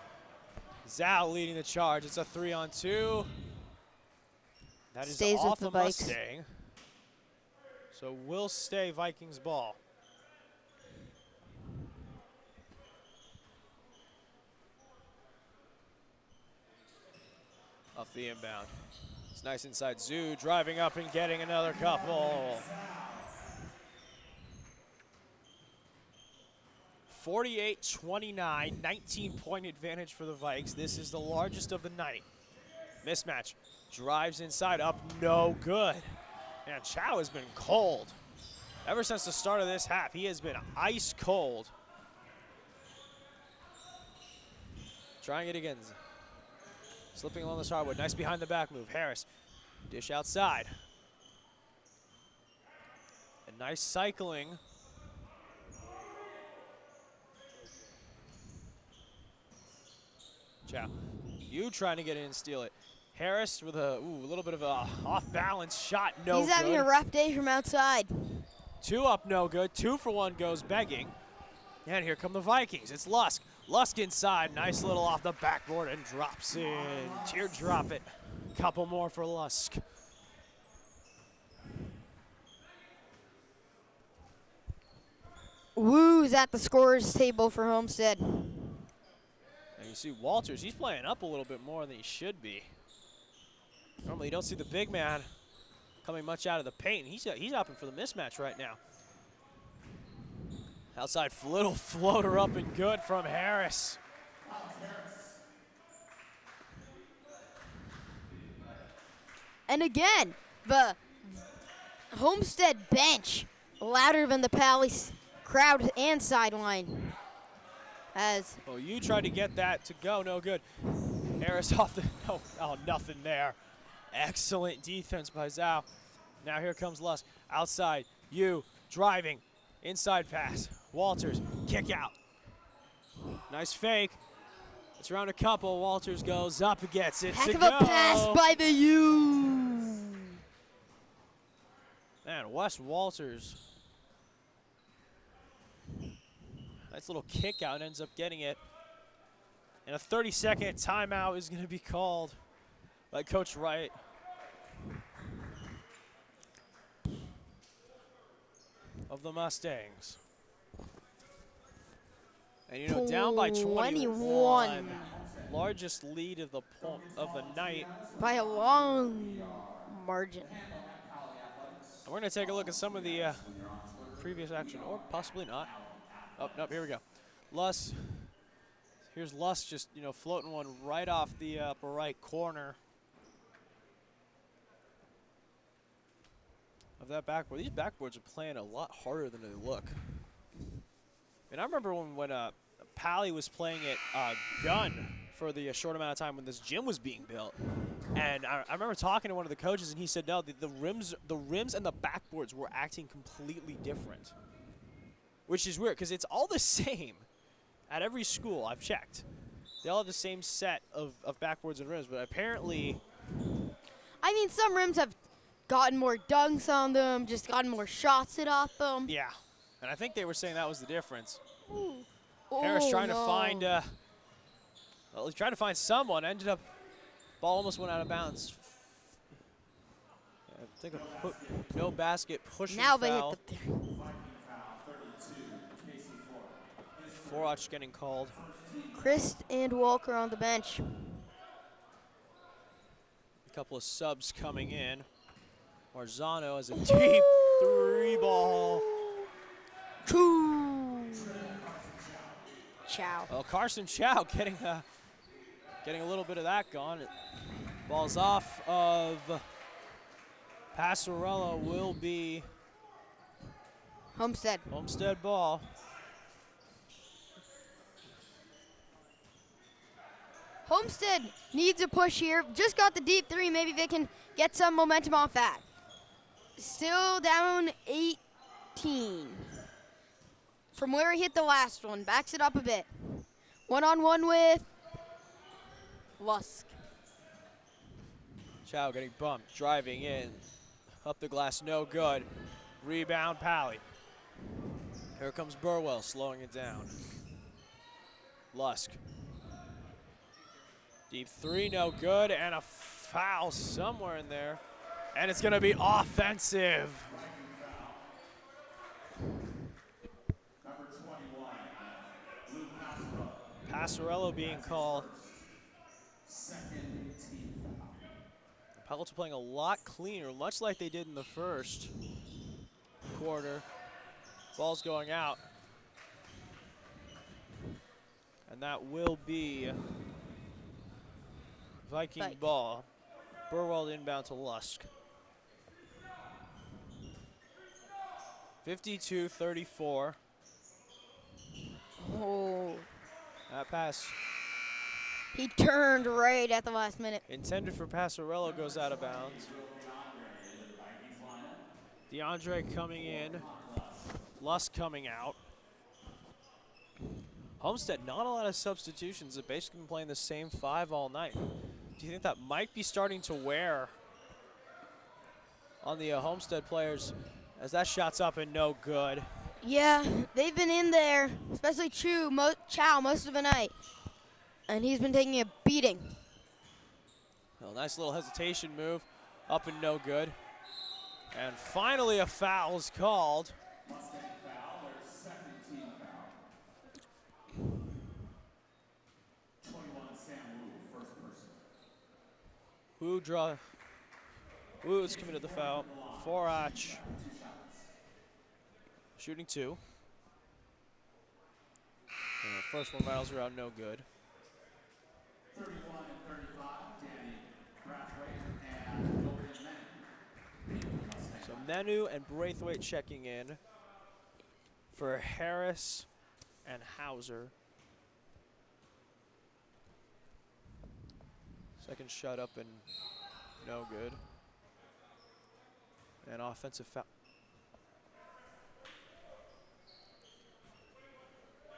Zhao leading the charge. It's a 3-on-2. That is Stays with off the the Vikes. Mustang. So will stay Vikings ball. Off the inbound. It's nice inside. Zoo driving up and getting another couple. 48-29, 19-point advantage for the Vikes. This is the largest of the night. Mismatch. Drives inside, up, no good. And Chow has been cold. Ever since the start of this half, he has been ice cold. Trying it again. Slipping along this hardwood. Nice behind the back move. Harris. Dish outside. A nice cycling. Chow. You trying to get in and steal it. Harris with a little bit of a off-balance shot. No good. He's having a rough day from outside. 2 up, no good. 2 for 1 goes begging. And here come the Vikings. It's Lusk. Lusk inside. Nice little off the backboard and drops in. Teardrop it. Couple more for Lusk. Woo's at the scorer's table for Homestead. And you see Walters. He's playing up a little bit more than he should be. Normally you don't see the big man coming much out of the paint. He's opting for the mismatch right now. Outside little floater up and good from Harris. And again, the Homestead bench louder than the Paly crowd and sideline. As Oh, you tried to get that to go, no good. Harris off the, oh, nothing there. Excellent defense by Zhao. Now here comes Lusk. Outside, you driving, inside pass. Walters, kick out. Nice fake. It's around a couple. Walters goes up and gets it heck to of go. a pass by the U. Man, Wes Walters. Nice little kick out and ends up getting it. And a 30-second timeout is going to be called by Coach Wright. Of the Mustangs. And you know, down by 21. Largest lead of the night. By a long margin. And we're going to take a look at some of the previous action, or possibly not. Oh, no, here we go. Luss. Here's Luss just, floating one right off the upper right corner of that backboard. These backboards are playing a lot harder than they look. And I remember when Paly was playing it gun for the short amount of time when this gym was being built. And I remember talking to one of the coaches, and he said, no, the rims and the backboards were acting completely different. Which is weird, because it's all the same at every school. I've checked. They all have the same set of backboards and rims, but apparently... I mean, some rims have gotten more dunks on them, just gotten more shots it off them. Yeah, and I think they were saying that was the difference. Ooh. Harris Oh, trying to no. find, well, he tried to find someone. Ended up, ball almost went out of bounds. I think no basket, pushing Now foul. they hit the... Forwatch getting called. Christ and Walker on the bench. A couple of subs coming in. Marzano has a deep 3-ball. Chow. Well, Carson Chow getting a little bit of that gone. Ball's off of Passarella, will be Homestead. Homestead ball. Homestead needs a push here. Just got the deep 3. Maybe they can get some momentum off that. Still down 18. From where he hit the last one. Backs it up a bit. One-on-one with Lusk. Chow getting bumped, driving in. Up the glass, no good. Rebound, Paly. Here comes Burwell, slowing it down. Lusk. Deep three, no good, and a foul somewhere in there. And it's gonna be offensive. Number 21, Lou Passarello being called. second team foul. Palo Alto playing a lot cleaner, much like they did in the first quarter. Ball's going out. And that will be Viking ball. Burwell inbound to Lusk. 52-34. Oh. That pass He turned right at the last minute. intended for Passarello goes out of bounds. DeAndre coming in. Lusk coming out. Homestead, not a lot of substitutions. They've basically been playing the same five all night. Do you think that might be starting to wear on the Homestead players as that shot's up and no good? Yeah, they've been in there, especially Chow most of the night. And he's been taking a beating. Well, nice little hesitation move, up and no good. And finally a foul is called. Mustang foul, their second team foul. 21, Sam Wu, first person. Wu's committed the foul. Forach shooting two. And the first one rattles around, no good. 31 and 35, Danny Brathwaite and Logan Menu. So Menu and Braithwaite checking in for Harris and Hauser. Second shot up and no good. And offensive foul.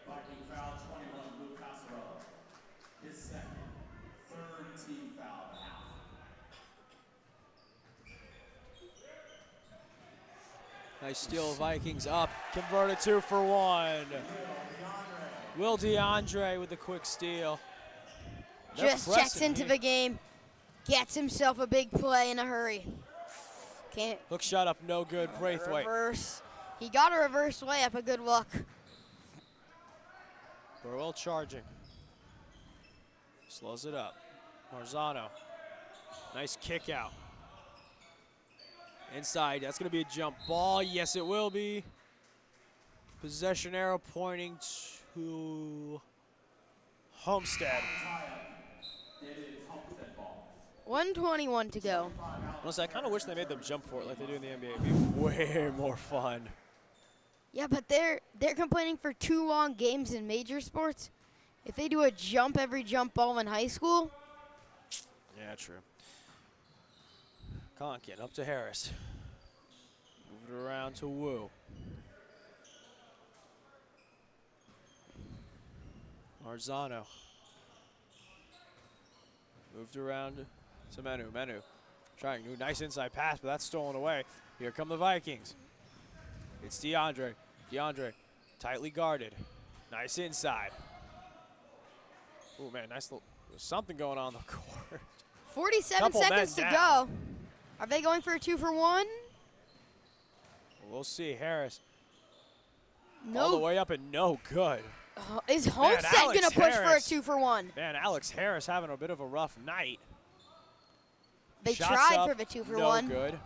Viking foul, 21, Lou Passarello. His second, third team foul of the half. Nice steal, Vikings up, converted 2 for 1. Will DeAndre with the quick steal. They're Just pressing checks into here. the game, gets himself a big play in a hurry. Can't Hook shot up, no good, Braithwaite. reverse. He got a reverse layup, a good look. Burwell charging. Slows it up. Marzano. Nice kick out. Inside, that's gonna be a jump ball. Yes, it will be. Possession arrow pointing to Homestead. It is Homestead ball. 1:21 to go. Honestly, I kind of wish they made them jump for it like they do in the NBA. It'd be way more fun. Yeah, but they're complaining for too long games in major sports. If they do a jump every jump ball in high school, Yeah, true. Conkin up to Harris. Move it around to Wu. Marzano. Moved around to Menu. Menu trying to do a nice inside pass, but that's stolen away. Here come the Vikings. It's DeAndre. DeAndre tightly guarded. Nice inside. Oh man, nice little, there's something going on the court. 47 Couple seconds to men go. down. Are they going for a 2 for 1? We'll see. Harris all the No. way up and no good. Is Homestead Alex going to push for a Harris. 2 for 1? Man, Alex Harris having a bit of a rough night. They Shots tried up, for the 2 for no 1. good.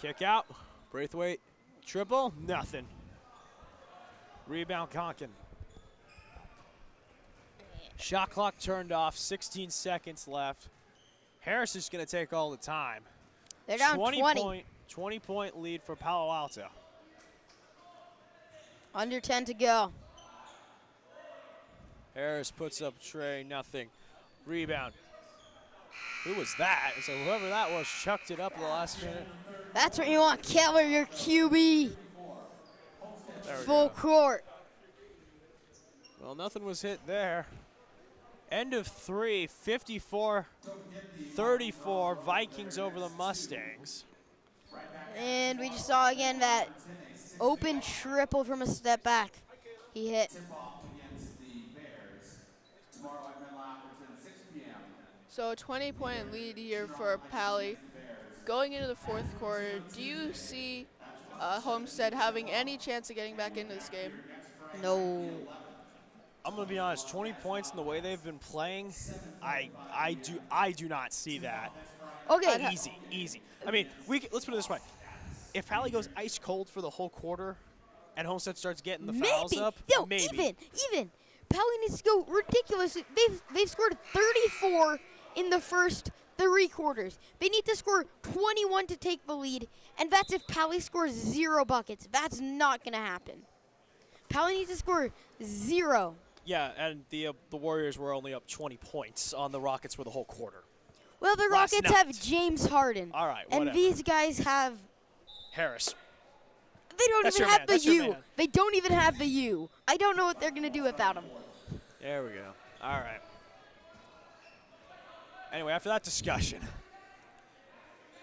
Kick out. Braithwaite. Triple. Nothing. Rebound Conkin. Shot clock turned off. 16 seconds left. Harris is going to take all the time. They're down 20. 20-point lead for Palo Alto. Under 10 to go. Harris puts up tray. Nothing. Rebound. Who was that? So whoever that was chucked it up at the last minute. That's what you want, Keller, your QB. There we Full go. court. Well, nothing was hit there. End of 3, 54-34, Vikings over the Mustangs. And we just saw again that open triple from a step back. He hit. Tip-off against the Bears tomorrow at Menlo Atherton, 6 p.m. So a 20-point lead here for Paly. Going into the fourth quarter, do you see Homestead having any chance of getting back into this game? No. I'm gonna be honest. 20 points in the way they've been playing, I do not see that. Okay. Easy. I mean, let's put it this way: if Paly goes ice cold for the whole quarter, and Homestead starts getting the fouls up, maybe. Even. Paly needs to go ridiculous. They've scored 34 in the first 3 quarters. They need to score 21 to take the lead, and that's if Paly scores 0 buckets. That's not gonna happen. Paly needs to score 0. Yeah, and the Warriors were only up 20 points on the Rockets for the whole quarter. Well, the Last Rockets night. have James Harden. All right, and whatever. these guys have. Harris. They don't That's even your have man, the that's your U. man. They don't even have the U. I don't know what they're gonna do without him. There we go. All right. Anyway, after that discussion,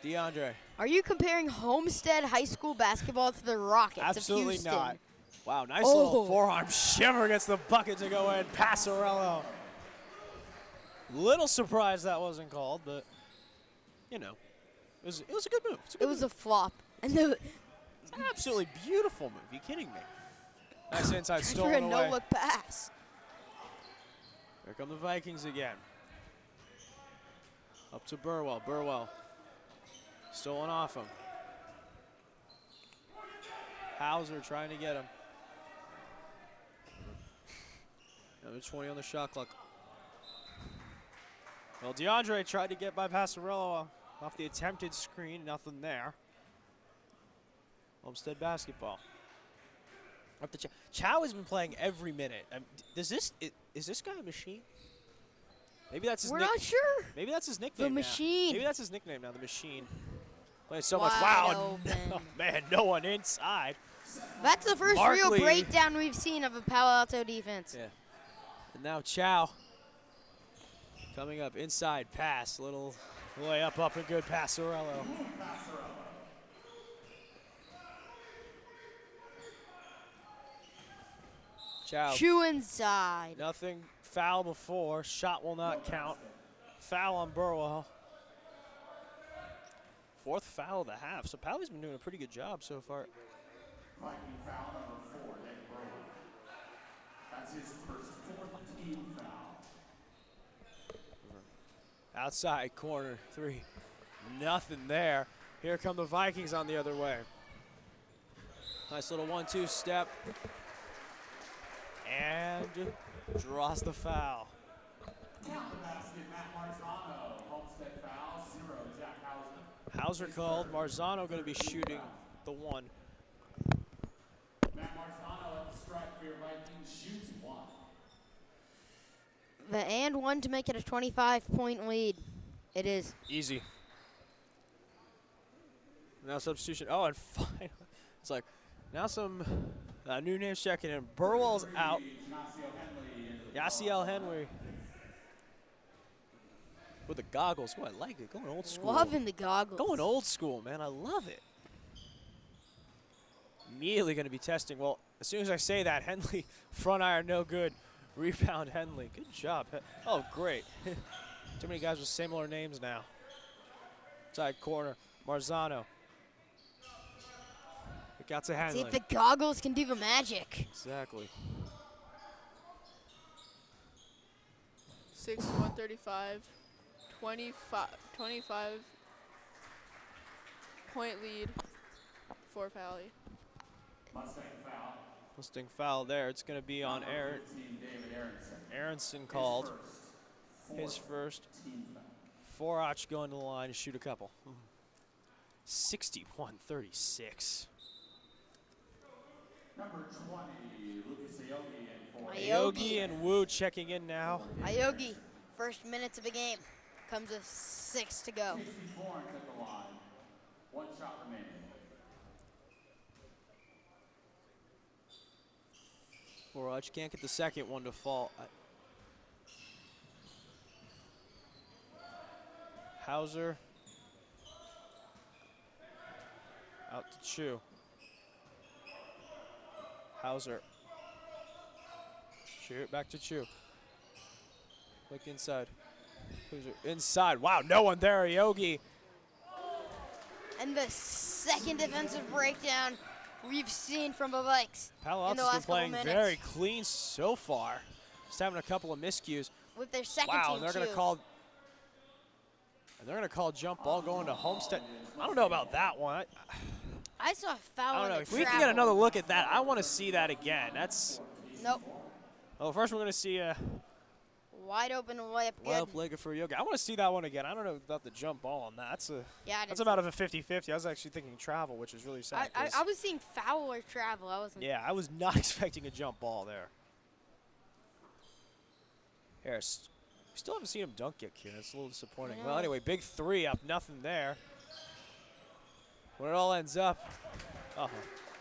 DeAndre. Are you comparing Homestead High School basketball to the Rockets Absolutely of Houston? not. Wow, nice Oh. little forearm shimmer against the bucket to go in. Passarello. Little surprised that wasn't called, but you know, it was a good move. It was a flop. And the It's an absolutely beautiful move. You kidding me? Nice inside for a stolen away. no-look pass. Here come the Vikings again. Up to Burwell. Burwell stolen off him. Hauser trying to get him. Another 20 on the shot clock. Well, DeAndre tried to get by Passarello off the attempted screen. Nothing there. Homestead basketball. Up to Chow has been playing every minute. Is this guy a machine? Maybe that's his We're nick- not sure. Maybe that's his nickname. now. Machine. Maybe that's his nickname now, the Machine. Playing so Wide much. Wow. open. Oh, man, no one inside. That's the first Markley. real breakdown we've seen of a Palo Alto defense. Yeah. And now Chow coming up inside pass. Little way up and good. Passarello. Chow. Chew inside. Nothing foul before. Shot will not count. Foul on Burwell. 4th foul of the half. So Paly's been doing a pretty good job so far. Viking foul number 4, Nick Burwell. That's his first 4th team foul. Outside corner 3. Nothing there. Here come the Vikings on the other way. Nice little 1-2 step. And draws the foul. Down the basket, Matt Marzano. Homestead foul, 0, Jack Hauser. Hauser called. Marzano going to be shooting the 1. Matt Marzano at the stripe for your Vikings, shoots 1. The and 1 to make it a 25-point lead. It is. Easy. Now substitution. Oh, and finally, it's like now some new names checking in. Burwell's out. Yasiel Henry with the goggles. Oh, I like it. Going old school. Loving the goggles. Going old school, man. I love it. Immediately going to be testing. Well, as soon as I say that, Henley, front iron, no good. Rebound, Henley. Good job. Oh, great. Too many guys with similar names now. Side corner, Marzano. It got to Henley. See if the goggles can do the magic. Exactly. 6-135, 25 point lead for Paly. Mustang foul. Mustang foul there. It's going to be on Aaron. 15, David Aronson. Aronson called. His first. Team foul. Forach going to the line to shoot a couple. 61-36. Number 20, Lucas Aogi and 4. Aogi and Wu checking in now. Aogi, first minutes of the game. Comes with 6 to go. Casey Florence at the line. 1 shot remaining. Forach can't get the second one to fall. Hauser. Out to Chu. Hauser. Shoot, back to Chu. Look inside. Who's it? Inside. Wow, no one there. Yogi. And the second defensive breakdown we've seen from the Vikes Palo in the Alto's been last couple playing minutes. very clean so far. Just having a couple of miscues. With their second Wow, team, and they're too. gonna call. And they're gonna call jump ball going to Homestead. I don't know about that one. I saw a foul I don't on know. the If we can travel. get another look at that, I want to see that again. That's. Nope. Well, first we're gonna see a Wide open layup. well Good. leg for Yogi. I want to see that one again. I don't know about the jump ball on that. Yeah, That's about of a 50-50. I was actually thinking travel, which is really sad. I was seeing foul or travel. I wasn't. Yeah, I was not expecting a jump ball there. Harris. We still haven't seen him dunk kick here. That's a little disappointing. Well, Yeah. anyway, big three up, nothing there. When it all ends up,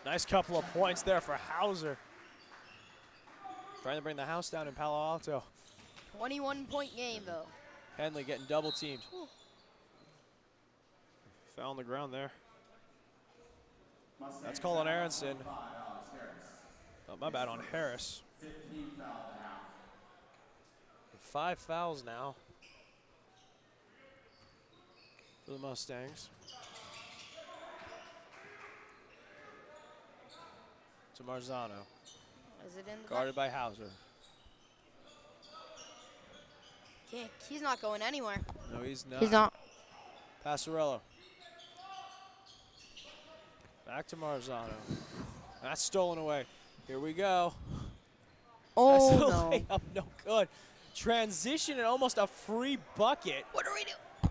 nice couple of points there for Hauser. Trying to bring the house down in Palo Alto. 21-point game though. Henley getting double teamed. Foul on the ground there. That's called on Aronson. Oh, my bad, on Harris. 5 fouls now for the Mustangs. To Marzano. Is it in the Guarded by Hauser. He's not going anywhere. No, he's not. He's not. Passarello. Back to Marzano. That's stolen away. Here we go. Oh Nice little no. layup, no good. Transition and almost a free bucket. What do we do?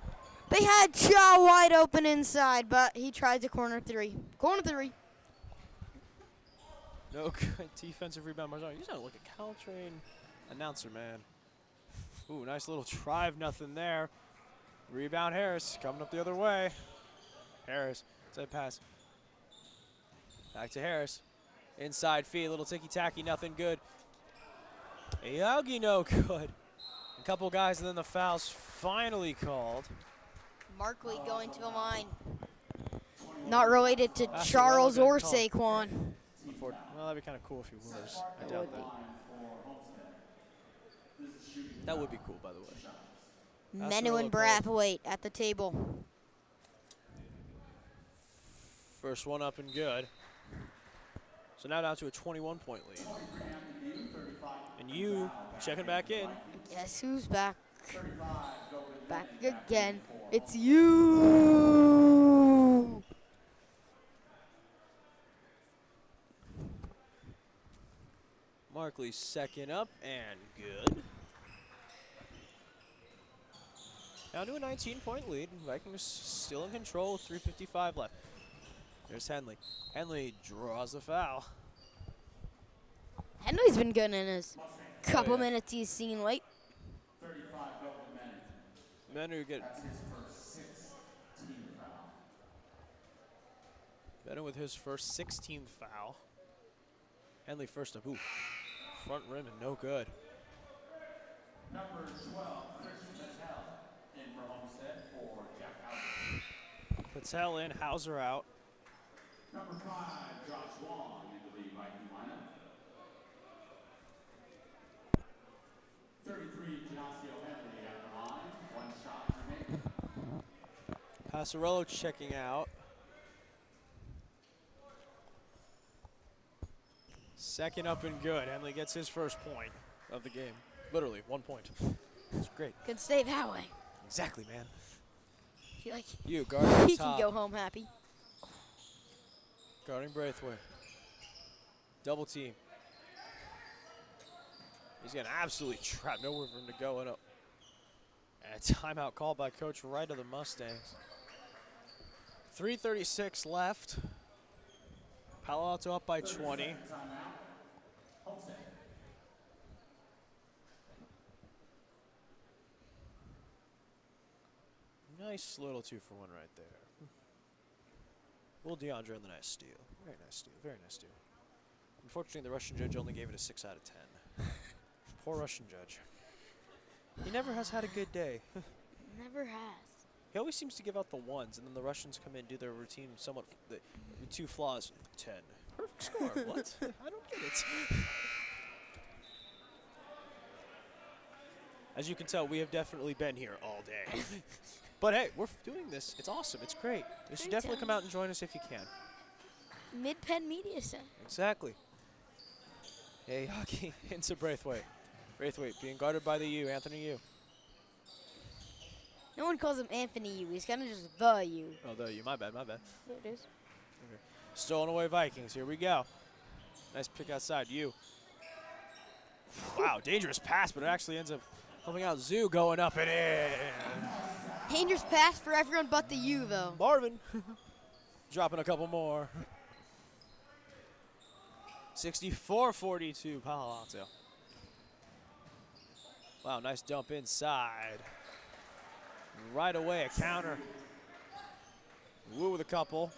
They had Chow wide open inside, but he tried to corner three. Corner three. No good defensive rebound. Marzano. You sound like a Caltrain announcer, man. Ooh, nice little drive, nothing there. Rebound Harris coming up the other way. Harris, inside pass. Back to Harris. Inside feed, little ticky-tacky, nothing good. Yogi, no good. A couple guys and then the foul's finally called. Markley going to the line. Not related to That's a Charles or relevant call. Saquon. Well, that'd be kind of cool if he was. I doubt that. That would be cool, by the way. That's Menu a and yellow card. Brathwaite at the table. First one up and good. So now down to a 21-point lead. And you checking back in. Guess who's back? Back again. It's you. Markley second up and good. Down to a 19-point lead. Vikings still in control with 3:55 left. There's Henley. Henley draws the foul. Henley's been good in his couple yeah. minutes he's seen late. Menu get Bennett with his first 16th foul. Henley first up. Ooh. Front rim and no good. Number 12, Christian Patel, in for Homestead for Jack Hauser. Patel in, Hauser out. Number 5, Josh Wong into the Viking lineup. 33, Genosio Henley at the line. 1 shot remaining. Passarello checking out. Second up and good. Henley gets his first point of the game. Literally, 1 point. It's great. Could stay that way. Exactly, man. I feel like You guarding he top. can go home happy. Guarding Braithwaite. Double team. He's getting absolutely trapped. Nowhere for him to go. And a timeout called by Coach Wright of the Mustangs. 3:36 left. Palo Alto up by 20. Nice little 2-for-1 right there. Will DeAndre on the nice steal. Very nice steal. Very nice steal. Unfortunately, the Russian judge only gave it a 6 out of 10. Poor Russian judge. He never has had a good day. Never has. He always seems to give out the ones, and then the Russians come in, do their routine somewhat with 2 flaws. 10. Perfect score. What? I don't get it. As you can tell, we have definitely been here all day. But hey, we're doing this. It's awesome. It's great. You should definitely come out and join us if you can. Midpen Media Center. Exactly. Hey, hockey into Braithwaite. Braithwaite being guarded by the U, Anthony U. No one calls him Anthony U. He's kind of just the U. Oh, the U. My bad, my bad. There it is. Okay. Stolen away Vikings. Here we go. Nice pick outside. U. Wow, dangerous pass, but it actually ends up helping out Zoo going up and in. Dangerous pass for everyone but the U, though. Marvin dropping a couple more. 64-42 Palo Alto. Wow, nice dump inside. Right away, a counter. Woo with a couple.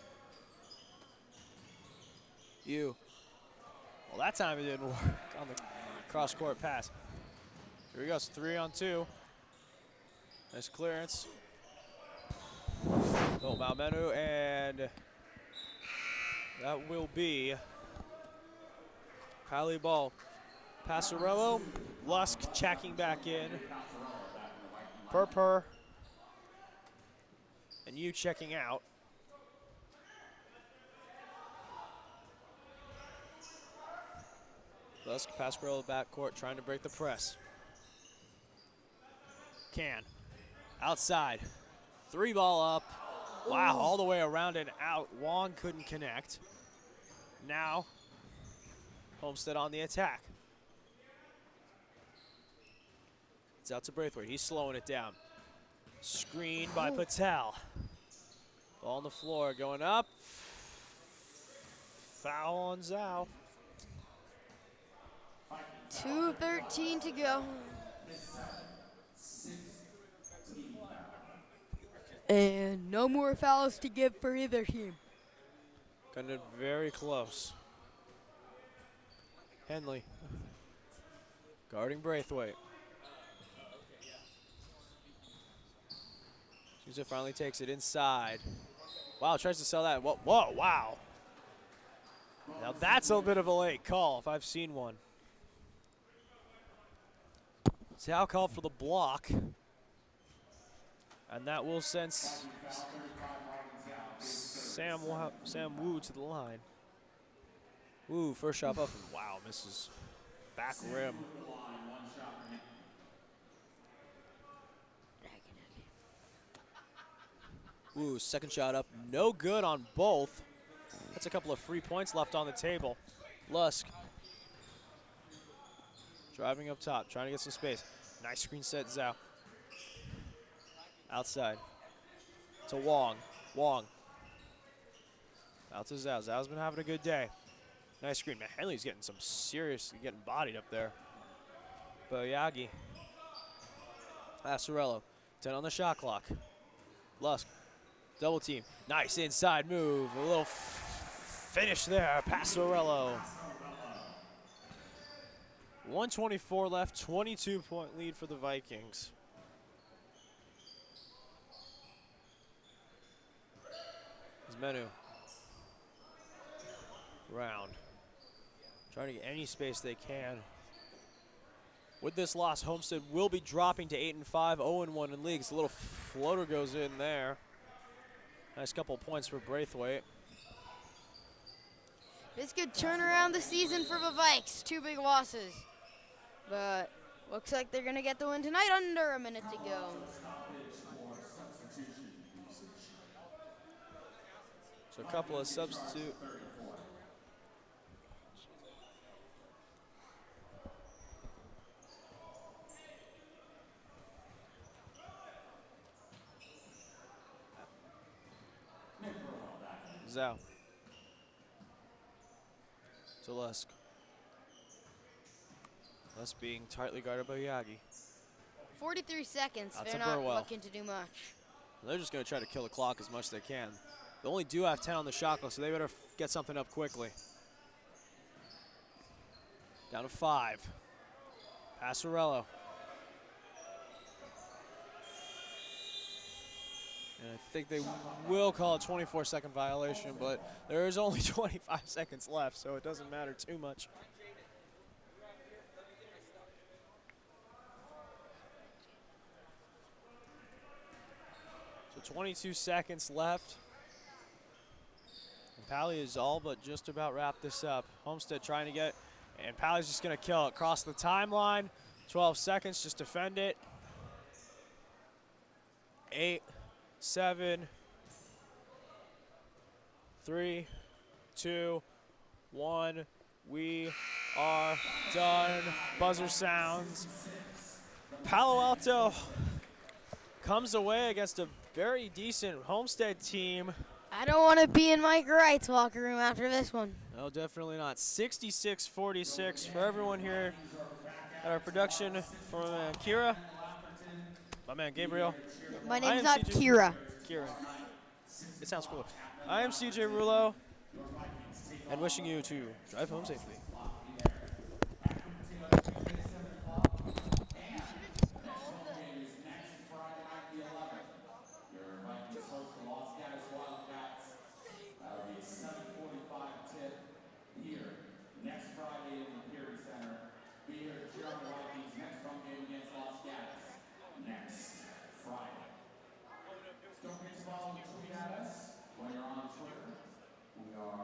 U. Well, that time it didn't work on the cross-court pass. Here he goes, 3-on-2. Nice clearance. Oh, Malmenu, and that will be Paly ball. Passarello, Lusk checking back in. Purper. And you checking out. Lusk, Passarello backcourt trying to break the press. Can. Outside. 3-ball up. Wow, all the way around and out. Wong couldn't connect. Now, Homestead on the attack. It's out to Braithwaite. He's slowing it down. Screen by Patel. Ball on the floor, going up. Foul on Zhao. 2:13 to go. And no more fouls to give for either team. Got it very close. Henley guarding Braithwaite. Souza finally takes it inside. Wow, tries to sell that. Whoa, whoa, wow. Now that's a bit of a late call if I've seen one. Zhao called for the block. And that will send Sam Wu to the line. Wu, first shot up. Wow, misses. Back rim. Wu, second shot up. No good on both. That's a couple of free points left on the table. Lusk. Driving up top, trying to get some space. Nice screen set, Zhao. Outside to Wong. Wong. Out to Zhao. Zhao's been having a good day. Nice screen. Man, Henley's getting some seriously getting bodied up there. Boyagi. Passarello. 10 on the shot clock. Lusk. Double team. Nice inside move. A little finish there. Passarello. 124 left. 22-point lead for the Vikings. Menu. Round. Trying to get any space they can. With this loss, Homestead will be dropping to 8-5, 0-1 in leagues. A little floater goes in there. Nice couple points for Braithwaite. This could turn around the season for the Vikes. 2 big losses. But looks like they're going to get the win tonight under a minute to go. So a couple of substitute. Zhao. To Lusk. Lusk being tightly guarded by Yagi. 43 seconds. Out They're to not Burwell. looking to do much. They're just going to try to kill the clock as much as they can. They only do have 10 on the shot clock, so they better get something up quickly. Down to 5. Passarello. I think they will call a 24-second violation, but there is only 25 seconds left, so it doesn't matter too much. So 22 seconds left. And Paly is all but just about wrapped this up. Homestead trying to get, and Paly's just going to kill it. Cross the timeline. 12 seconds, just defend it. 8, 7, 3, 2, 1. We are done. Buzzer sounds. Palo Alto comes away against a very decent Homestead team. I don't want to be in Mike Wright's locker room after this one. No, definitely not. 66-46 for everyone here at our production from Kira, my man Gabriel. My name's not Kira. Kira. It sounds cool. I am CJ Rulo, and wishing you to drive home safely. Next Friday in the Peary Center. Be here to cheer on the Vikings next home game against Los Gatos. Next.